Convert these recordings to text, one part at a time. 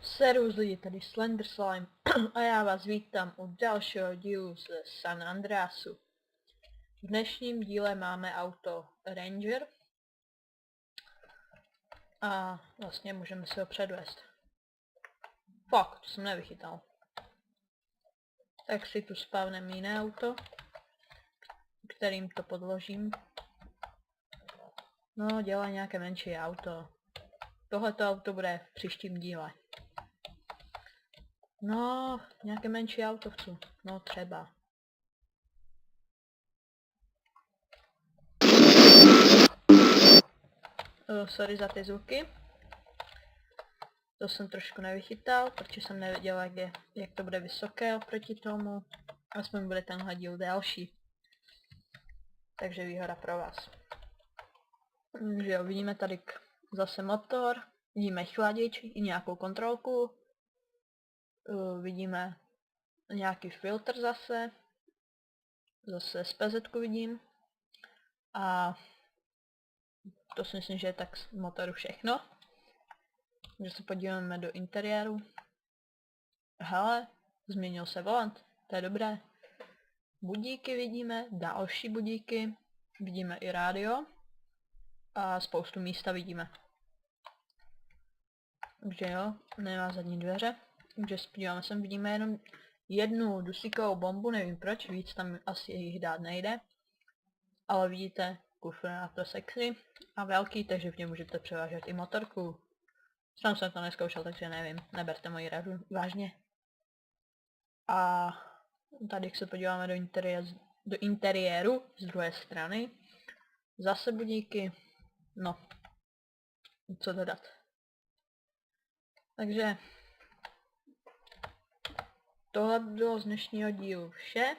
Servus lidi, tady Slender Slime a já vás vítám u dalšího dílu ze San Andreasu. V dnešním díle máme auto Ranger a vlastně můžeme si ho předvést. Fuck, to jsem nevychytal. Tak si tu spavnem jiné auto, kterým to podložím. No, dělá nějaké menší auto. Tohleto auto bude v příštím díle. No, nějaké menší autovcu. No třeba. Sorry za ty zvuky. To jsem trošku nevychytal, protože jsem nevěděl, jak to bude vysoké oproti tomu. Aspoň bude tenhle díl delší. Takže výhoda pro vás. Takže jo, vidíme tady zase motor, vidíme chladič i nějakou kontrolku. Vidíme nějaký filtr zase SPZ vidím. A to si myslím, že je tak z motoru všechno. Takže se podíváme do interiéru. Hele, změnil se volant, to je dobré. Budíky vidíme, další budíky, vidíme i rádio a spoustu místa vidíme. Takže jo, nemá zadní dveře, takže podíváme sem, vidíme jenom jednu dusíkovou bombu, nevím proč, víc tam asi jich dát nejde. Ale vidíte, kufr na to sexy a velký, takže v něm můžete převážet i motorku. Sám jsem to neskoušel, takže nevím, neberte moji radu vážně. A tady se podíváme do interiéru z druhé strany. Zase budíky. No, co dodat. Takže tohle bylo z dnešního dílu vše.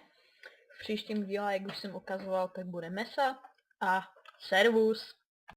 V příštím díle, jak už jsem ukazoval, tak bude mesa a servus.